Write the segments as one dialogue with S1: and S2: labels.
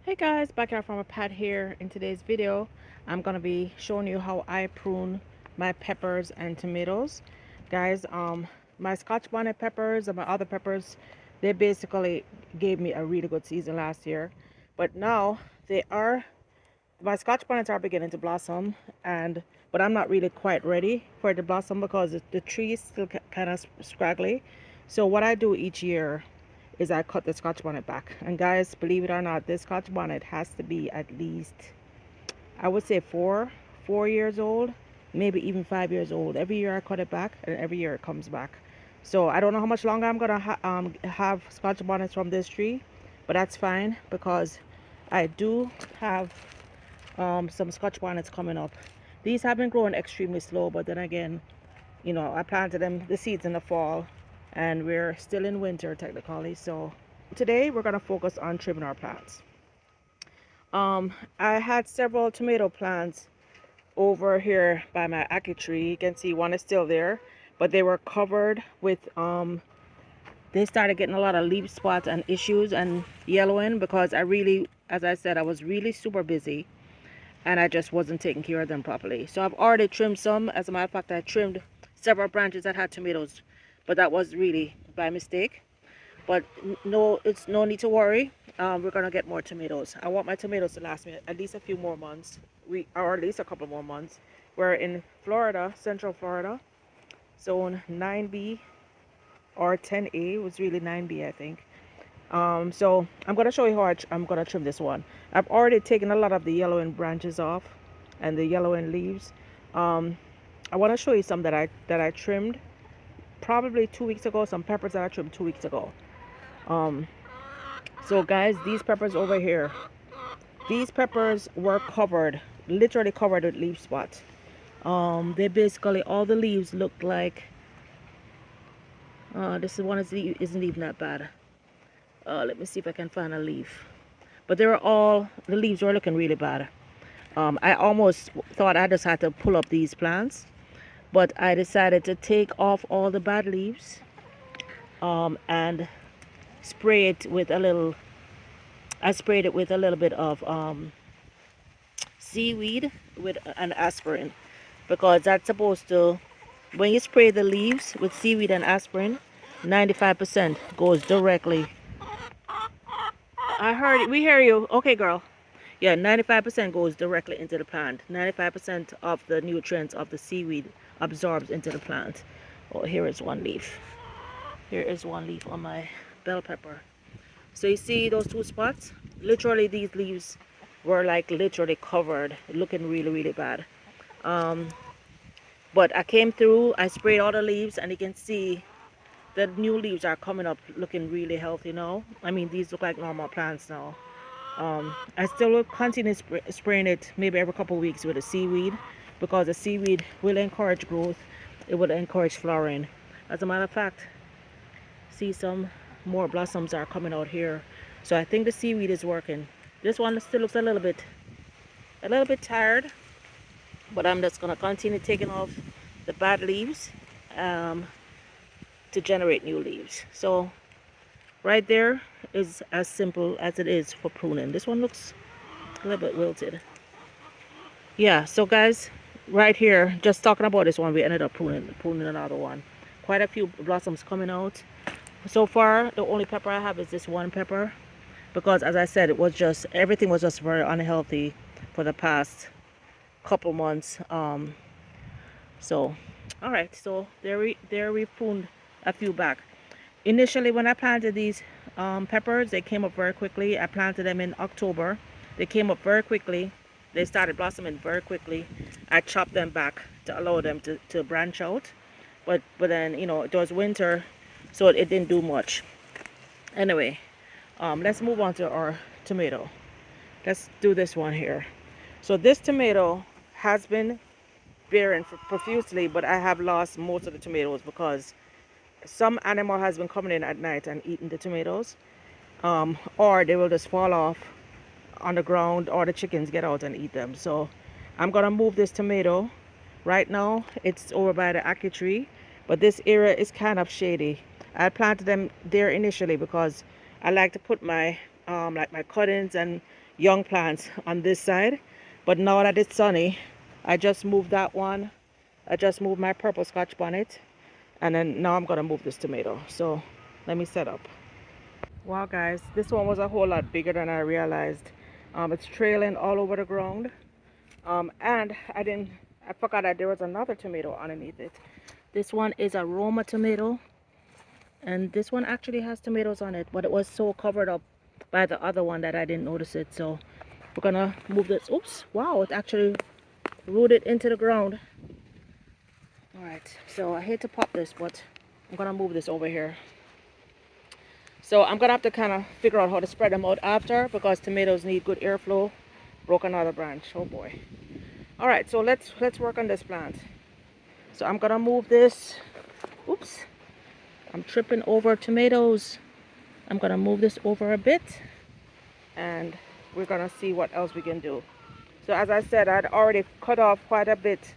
S1: Hey guys, Backyard Farmer Pat here. In today's video, I'm gonna be showing you how I prune my peppers and tomatoes. Guys, my Scotch bonnet peppers and my other peppers, they basically gave me a really good season last year. But now my Scotch bonnets are beginning to blossom, but I'm not really quite ready for it to blossom because the tree is still kind of scraggly. So what I do each year is I cut the Scotch bonnet back. And guys, believe it or not, this Scotch bonnet has to be at least, I would say four years old, maybe even 5 years old. Every year I cut it back, and every year it comes back. So I don't know how much longer I'm gonna have Scotch bonnets from this tree, but that's fine because I do have some Scotch bonnets coming up. These have been growing extremely slow, but then again, I planted the seeds in the fall, and we're still in winter technically. So today we're gonna focus on trimming our plants. I had several tomato plants over here by my ackee tree. You can see one is still there, but they were covered with they started getting a lot of leaf spots and issues and yellowing because as I said, I was really super busy and I just wasn't taking care of them properly. So I've already trimmed some. As a matter of fact, I trimmed several branches that had tomatoes, but that was really by mistake. But no, it's no need to worry. We're gonna get more tomatoes. I want my tomatoes to last me at least a few more months, or at least a couple more months. We're in Florida, Central Florida, zone 9B or 10A. It was really 9B, I think. So I'm gonna show you how I'm gonna trim this one. I've already taken a lot of the yellowing branches off and the yellowing leaves. Um, I want to show you some that I trimmed probably 2 weeks ago. Some peppers that I trimmed 2 weeks ago. Um, so guys, these peppers over here, these peppers were covered, literally covered with leaf spots. They basically all the leaves looked like. This one isn't even that bad. Let me see if I can find a leaf. But the leaves were looking really bad. I almost thought I just had to pull up these plants, but I decided to take off all the bad leaves and spray it with a little. I sprayed it with a little bit of seaweed with an aspirin because that's supposed to. When you spray the leaves with seaweed and aspirin, 95% goes directly. I heard it. We hear you. Okay, girl. Yeah, 95% goes directly into the plant. 95% of the nutrients of the seaweed absorbs into the plant. Oh, here is one leaf. Here is one leaf on my bell pepper. So you see those two spots? Literally, these leaves were like literally covered, looking really, really bad. But I came through, I sprayed all the leaves, and you can see the new leaves are coming up looking really healthy now. I mean, these look like normal plants now. I still will continue spraying it maybe every couple of weeks with the seaweed because the seaweed will encourage growth. It will encourage flowering. As a matter of fact, see some more blossoms are coming out here. So I think the seaweed is working. This one still looks a little bit tired, but I'm just gonna continue taking off the bad leaves um, to generate new leaves. So right there is as simple as it is for pruning. This one looks a little bit wilted. Yeah, so guys, right here, just talking about this one, we ended up pruning another one. Quite a few blossoms coming out. So far, the only pepper I have is this one pepper because, as I said, everything was just very unhealthy for the past couple months. So, all right, so there we pruned a few back. Initially, when I planted these peppers, they came up very quickly. I planted them in October. They came up very quickly. They started blossoming very quickly. I chopped them back to allow them to branch out. But then, it was winter, so it didn't do much. Anyway, let's move on to our tomato. Let's do this one here. So this tomato has been bearing profusely, but I have lost most of the tomatoes because some animal has been coming in at night and eating the tomatoes, or they will just fall off on the ground, or the chickens get out and eat them. So I'm gonna move this tomato. Right now it's over by the ackee tree, but this area is kind of shady. I planted them there initially because I like to put my like my cuttings and young plants on this side. But now that it's sunny, I just moved that one. I just moved my purple scotch bonnet. And then now I'm gonna move this tomato. So let me set up. Wow guys, this one was a whole lot bigger than I realized. It's trailing all over the ground. And I forgot that there was another tomato underneath it. This one is a Roma tomato. And this one actually has tomatoes on it, but it was so covered up by the other one that I didn't notice it. So we're gonna move this. Oops, wow, it actually rooted into the ground. All right, so I hate to pop this, but I'm gonna move this over here. So I'm gonna have to kind of figure out how to spread them out after, because tomatoes need good airflow. Broke another branch, oh boy. All right, so let's work on this plant. So I'm gonna move this. Oops, I'm tripping over tomatoes. I'm gonna move this over a bit, and we're gonna see what else we can do. So as I said, I'd already cut off quite a bit.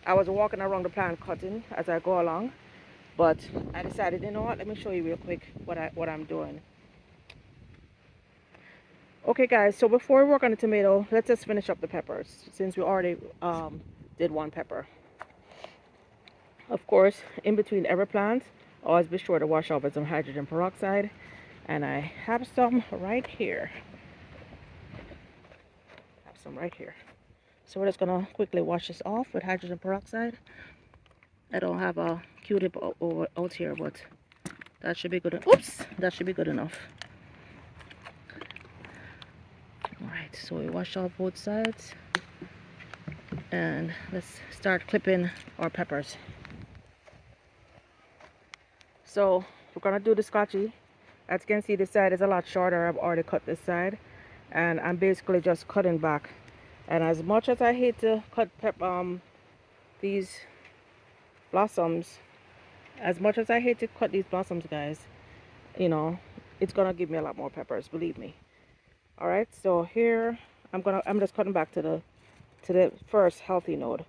S1: I was walking around the plant cutting as I go along, but I decided, you know what, let me show you real quick what I'm doing. Okay guys, so before we work on the tomato, let's just finish up the peppers, since we already did one pepper. Of course, in between every plant, always be sure to wash off with some hydrogen peroxide, and I have some right here. So we're just gonna quickly wash this off with hydrogen peroxide. I don't have a Q-tip out here, but that should be good. Oops, that should be good enough. All right, so we wash off both sides, and let's start clipping our peppers. So we're gonna do the scotchy. As you can see, this side is a lot shorter. I've already cut this side, and I'm basically just cutting back. And as much as I hate to cut these blossoms, guys, you know, it's gonna give me a lot more peppers, believe me. All right, so here I'm just cutting back to the first healthy node.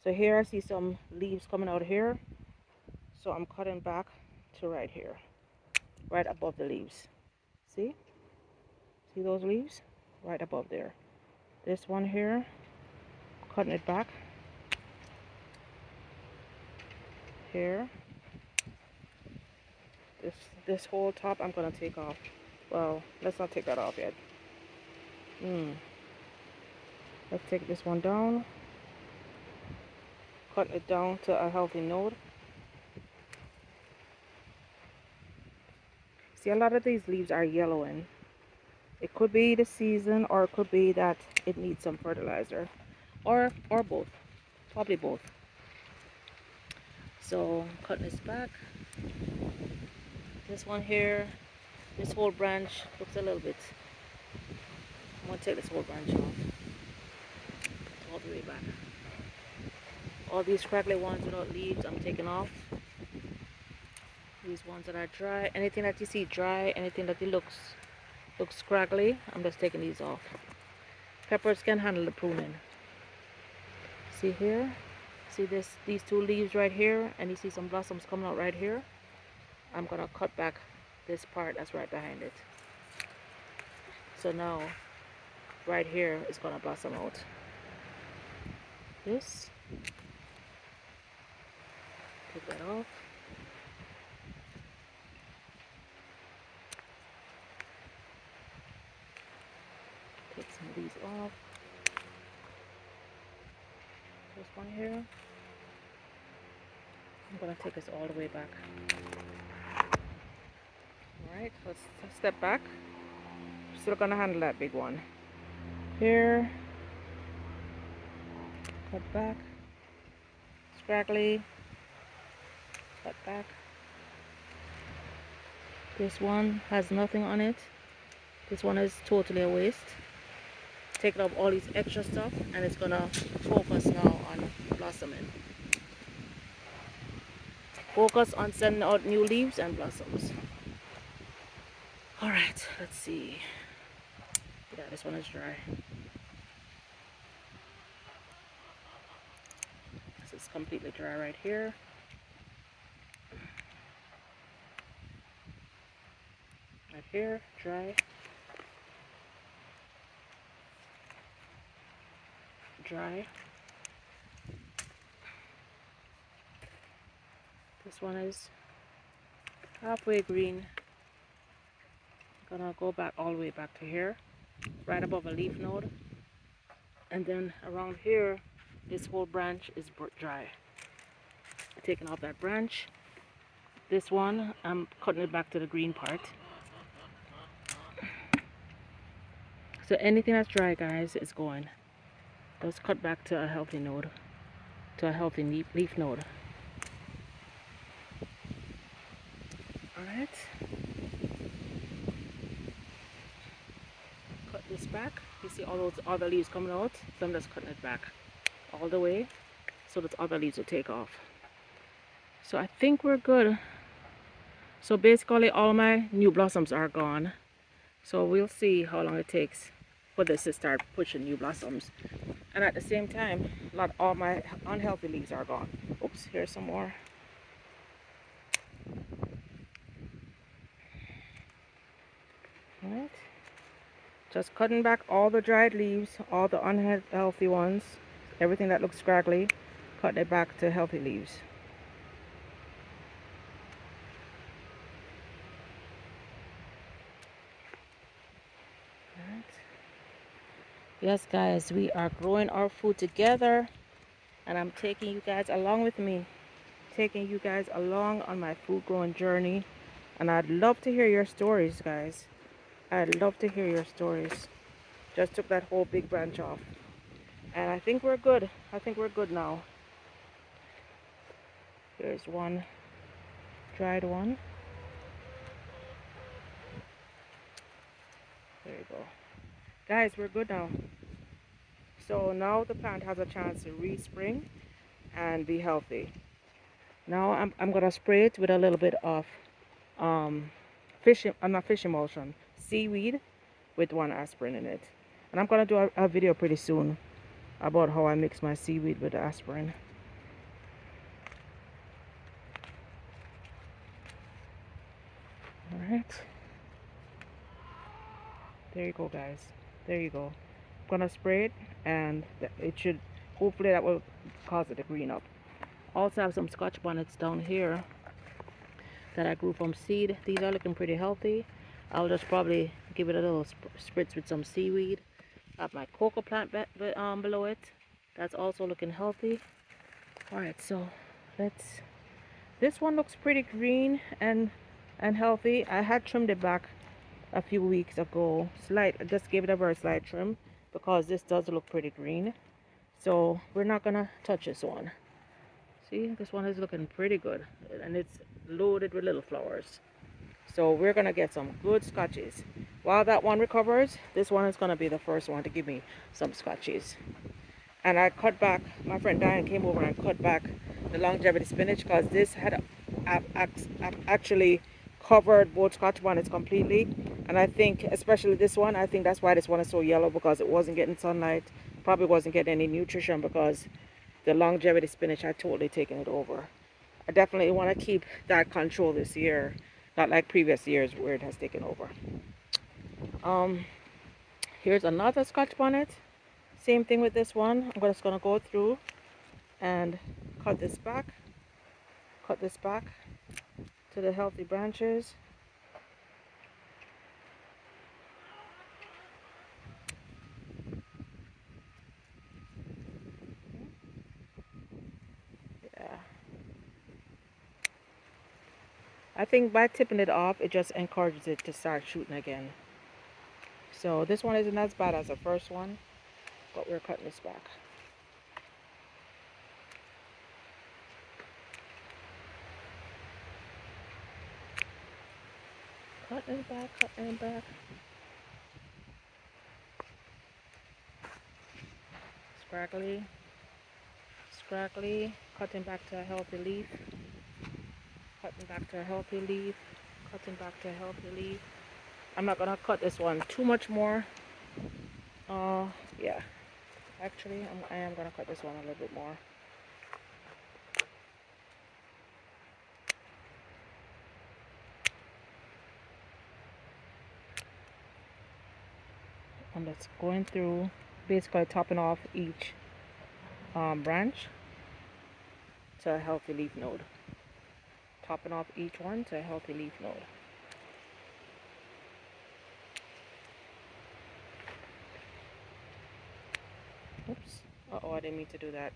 S1: So here I see some leaves coming out here, so I'm cutting back to right here, right above the leaves. See those leaves right above there. This one here, cutting it back here. This whole top I'm gonna take off. Well, let's not take that off yet. Let's take this one down, cut it down to a healthy node. See, a lot of these leaves are yellowing. It could be the season, or it could be that it needs some fertilizer, or both, probably both. So cut this back. This one here, this whole branch looks a little bit. I'm gonna take this whole branch off, all the way back. All these scraggly ones without leaves, I'm taking off. These ones that are dry, anything that you see dry, anything that it looks scraggly, I'm just taking these off. Peppers can handle the pruning. See here? See these two leaves right here, and you see some blossoms coming out right here. I'm gonna cut back this part that's right behind it. So now right here is gonna blossom out. This, take that off. Take some of these off. This one here, I'm gonna take this all the way back. Alright, let's step back. Still gonna handle that big one. Here, cut back. Scraggly, cut back. This one has nothing on it. This one is totally a waste. Taking up all these extra stuff, and it's gonna focus now on blossoming. Focus on sending out new leaves and blossoms. All right, let's see. Yeah, this one is dry. This is completely dry right here. Right here, dry. dry. This one is halfway green. Gonna go back all the way back to here, right above a leaf node. And then around here, this whole branch is dry. Taking off that branch. This one, I'm cutting it back to the green part. So anything that's dry, guys, is going. Let's cut back to a healthy node, to a healthy leaf node. Alright. Cut this back. You see all those other leaves coming out? So I'm just cutting it back all the way so that other leaves will take off. So I think we're good. So basically all my new blossoms are gone. So we'll see how long it takes for this to start pushing new blossoms. And at the same time, not all my unhealthy leaves are gone. Oops, here's some more. Alright. Just cutting back all the dried leaves, all the unhealthy ones, everything that looks scraggly, cutting it back to healthy leaves. Alright. Yes, guys, we are growing our food together, and I'm taking you guys along with me, taking you guys along on my food growing journey. And I'd love to hear your stories, guys. I'd love to hear your stories. Just took that whole big branch off, and I think we're good. I think we're good now. Here's one dried one. There you go. Guys, we're good now. So now the plant has a chance to respring and be healthy. Now I'm gonna spray it with a little bit of not fish emulsion, seaweed with 1 aspirin in it. And I'm gonna do a video pretty soon about how I mix my seaweed with the aspirin. Alright. There you go, guys. There you go. I'm gonna spray it, and it should, hopefully that will cause it to green up. Also have some scotch bonnets down here that I grew from seed. These are looking pretty healthy. I'll just probably give it a little spritz with some seaweed. I have my cocoa plant below it. That's also looking healthy. Alright, so this one looks pretty green and healthy. I had trimmed it back a few weeks ago. I just gave it a very slight trim because this does look pretty green. So we're not gonna touch this one. See, this one is looking pretty good, and it's loaded with little flowers. So we're gonna get some good scotches. While that one recovers, this one is gonna be the first one to give me some scotches. And I cut back, my friend Diane came over and cut back the longevity spinach because this had actually covered both scotch bonnets completely. And I think, especially this one, I think that's why this one is so yellow, because it wasn't getting sunlight, probably wasn't getting any nutrition, because the longevity spinach had totally taken it over. I definitely want to keep that control this year, not like previous years where it has taken over. Here's another scotch bonnet. Same thing with this one. I'm just going to go through and cut this back to the healthy branches. Yeah. I think by tipping it off, it just encourages it to start shooting again. So this one isn't as bad as the first one, but we're cutting this back. Cutting it back, cutting it back. Scraggly, scraggly, cutting back to a healthy leaf, cutting back to a healthy leaf, cutting back to a healthy leaf. I'm not gonna cut this one too much more. Yeah, actually I am gonna cut this one a little bit more. I'm just going through, basically topping off each branch to a healthy leaf node. Topping off each one to a healthy leaf node. Oops. Uh-oh, I didn't mean to do that.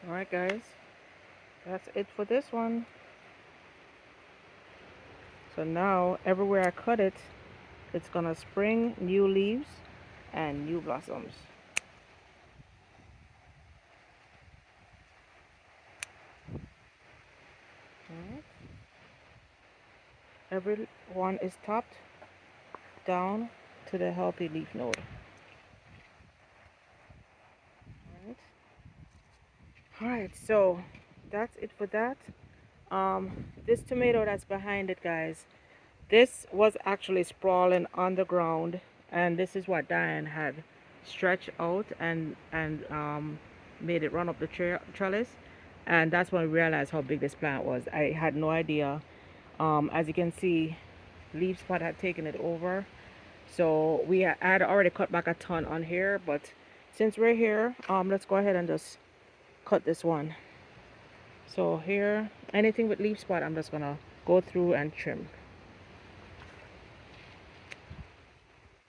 S1: Alright guys, that's it for this one. So now everywhere I cut it, it's gonna spring new leaves and new blossoms. Alright. Every one is topped down to the healthy leaf node. Alright. Alright, so that's it for that. This tomato that's behind it, guys, this was actually sprawling on the ground, and this is what Diane had stretched out and made it run up the trellis, and that's when we realized how big this plant was. I had no idea. As you can see, leaf spot had taken it over, so we had already cut back a ton on here, but since we're here, let's go ahead and just cut this one. So here, anything with leaf spot, I'm just gonna go through and trim.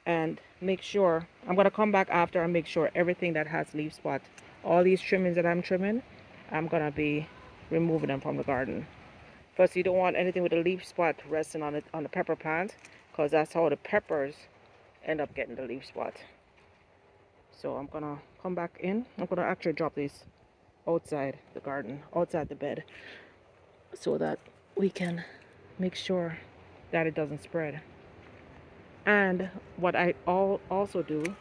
S1: And make sure, I'm gonna come back after and make sure everything that has leaf spot, all these trimmings that I'm trimming, I'm gonna be removing them from the garden. Plus, you don't want anything with a leaf spot resting on it on the pepper plant, because that's how the peppers end up getting the leaf spot. So I'm gonna come back in. I'm gonna actually drop these outside the garden, outside the bed, so that we can make sure that it doesn't spread. And what I also do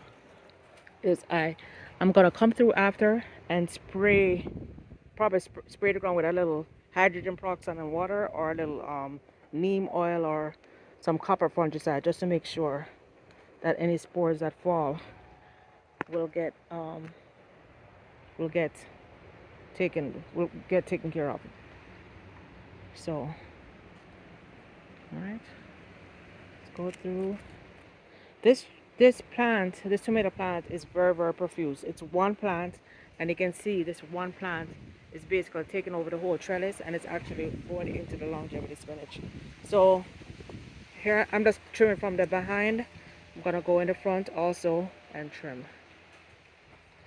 S1: is I'm gonna come through after and spray, probably spray the ground with a little hydrogen peroxide and water, or a little neem oil or some copper fungicide, just to make sure that any spores that fall will get will get taken care of. So, all right, let's go through. This plant, this tomato plant, is very, very profuse. It's one plant, and you can see this one plant is basically taking over the whole trellis, and it's actually going into the longevity spinach. So here I'm just trimming from the behind. I'm gonna go in the front also and trim.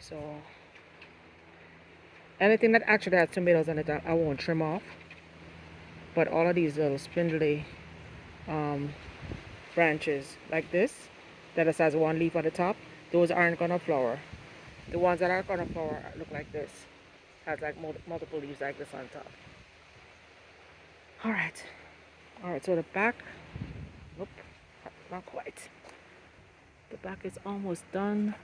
S1: So anything that actually has tomatoes on it, I won't trim off. But all of these little spindly branches like this, that just has one leaf on the top, those aren't gonna flower. The ones that are gonna flower look like this, has like multiple leaves like this on top. All right, so the back, nope, not quite. The back is almost done.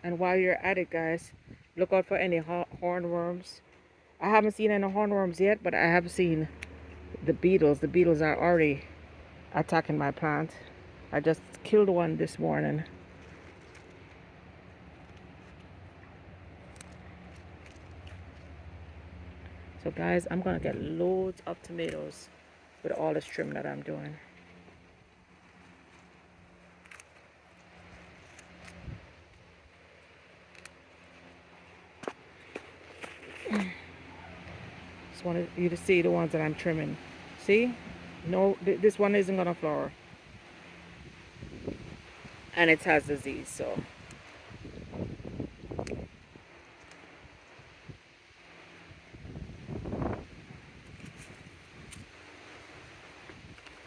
S1: And while you're at it, guys, look out for any hornworms. I haven't seen any hornworms yet, but I have seen the beetles. The beetles are already attacking my plant. I just killed one this morning. So guys, I'm gonna get loads of tomatoes with all this trim that I'm doing. Just wanted you to see the ones that I'm trimming. See? No, this one isn't gonna flower. And it has disease, so.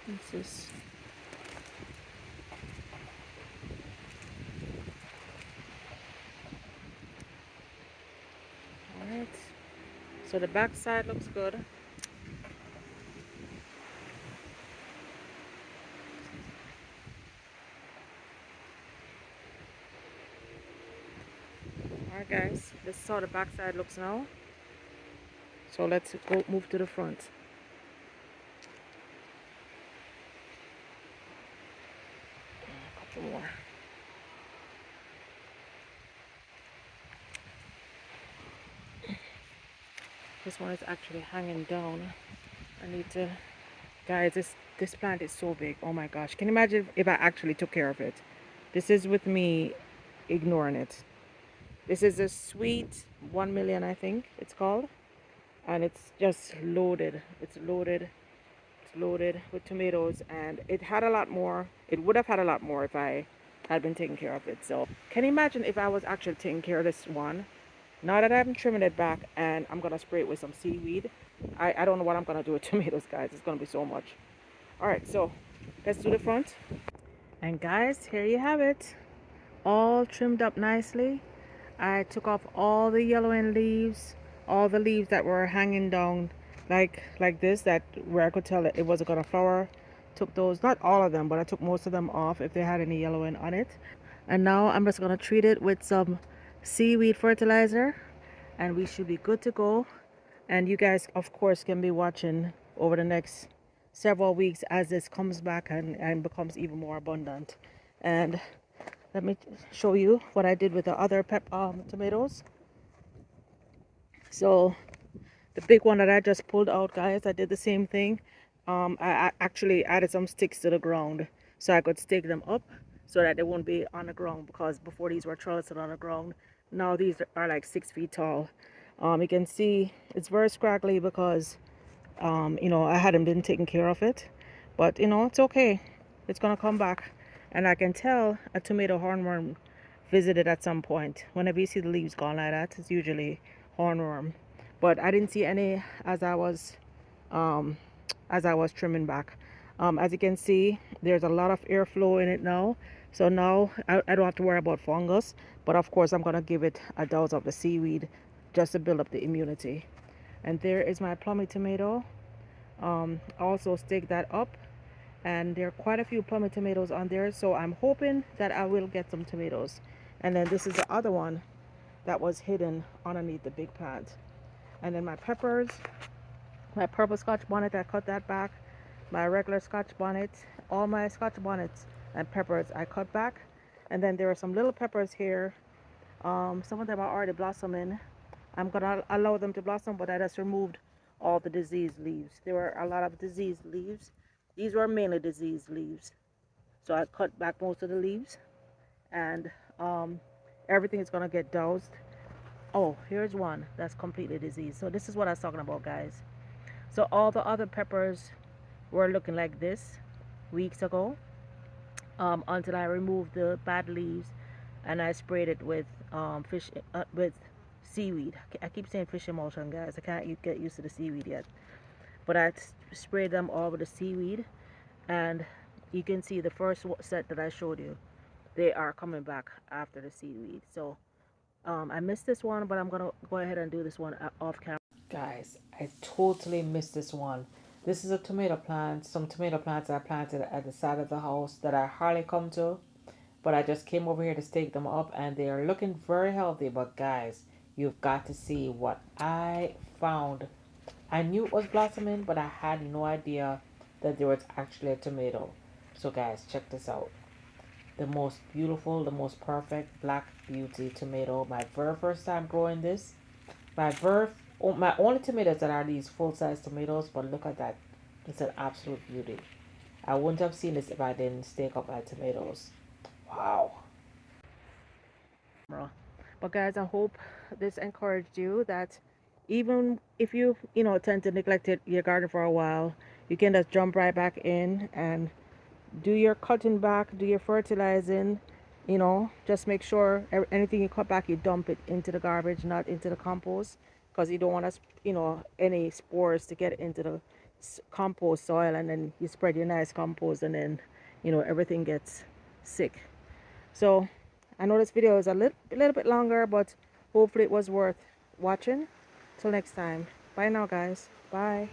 S1: This is. Alright. So the back side looks good. Alright guys, this is how the back side looks now. So let's go move to the front. A couple more. This one is actually hanging down. I need to Guys, this plant is so big. Oh my gosh. Can you imagine if I actually took care of it? This is with me ignoring it. This is a sweet 1 million, I think it's called. And it's just loaded. It's loaded. It's loaded with tomatoes. And it had a lot more. It would have had a lot more if I had been taking care of it. So can you imagine if I was actually taking care of this one? Now that I'm trimming it back and I'm going to spray it with some seaweed. I don't know what I'm going to do with tomatoes, guys. It's going to be so much. All right, so let's do the front. And guys, here you have it, all trimmed up nicely. I took off all the yellowing leaves, all the leaves that were hanging down like this, that where I could tell that it wasn't gonna flower. Took those, not all of them, but I took most of them off if they had any yellowing on it. And now I'm just gonna treat it with some seaweed fertilizer and we should be good to go. And you guys of course can be watching over the next several weeks as this comes back and becomes even more abundant. And let me show you what I did with the other tomatoes. So the big one that I just pulled out, guys, I did the same thing. I actually added some sticks to the ground so I could stake them up so that they won't be on the ground, because before these were trellised on the ground. Now these are like 6 feet tall. You can see it's very scraggly because I hadn't been taking care of it, but it's okay. It's gonna come back, and I can tell a tomato hornworm visited at some point. Whenever you see the leaves gone like that, it's usually hornworm. But I didn't see any um, as I was trimming back. As you can see, there's a lot of airflow in it now. So now I don't have to worry about fungus, but of course I'm gonna give it a dose of the seaweed just to build up the immunity. And there is my plummy tomato. Also stick that up, and there are quite a few plummy tomatoes on there, so I'm hoping that I will get some tomatoes. And then this is the other one that was hidden underneath the big plant. And then my peppers, my purple scotch bonnet, I cut that back. My regular scotch bonnet, all my scotch bonnets and peppers I cut back. And then there are some little peppers here. Some of them are already blossoming. I'm gonna allow them to blossom, but I just removed all the diseased leaves. There were a lot of diseased leaves. These were mainly diseased leaves. So I cut back most of the leaves, and everything is gonna get doused. Oh, here's one that's completely diseased. So this is what I was talking about, guys. So all the other peppers were looking like this weeks ago, until I removed the bad leaves and I sprayed it with with seaweed. I keep saying fish emulsion, guys. I can't get used to the seaweed yet. But I sprayed them all with the seaweed, and you can see the first set that I showed you. They are coming back after the seaweed. So I missed this one, but I'm gonna go ahead and do this one off camera. Guys, I totally missed this one. This is a tomato plant. Some tomato plants I planted at the side of the house that I hardly come to. But I just came over here to stake them up, and they are looking very healthy. But guys, you've got to see what I found. I knew it was blossoming, but I had no idea that there was actually a tomato. So guys, check this out. The most beautiful, the most perfect black beauty tomato. My very first time growing this. My only tomatoes that are these full-size tomatoes, but look at that. It's an absolute beauty. I wouldn't have seen this if I didn't stake up my tomatoes. Wow. But guys, I hope this encouraged you that even if you tend to neglect your garden for a while, you can just jump right back in and do your cutting back, do your fertilizing. Just make sure anything you cut back, you dump it into the garbage, not into the compost, because you don't want any spores to get into the compost soil, and then you spread your nice compost, and then everything gets sick. So I know this video is a little bit longer, but hopefully it was worth watching. Till next time. Bye now, guys. Bye.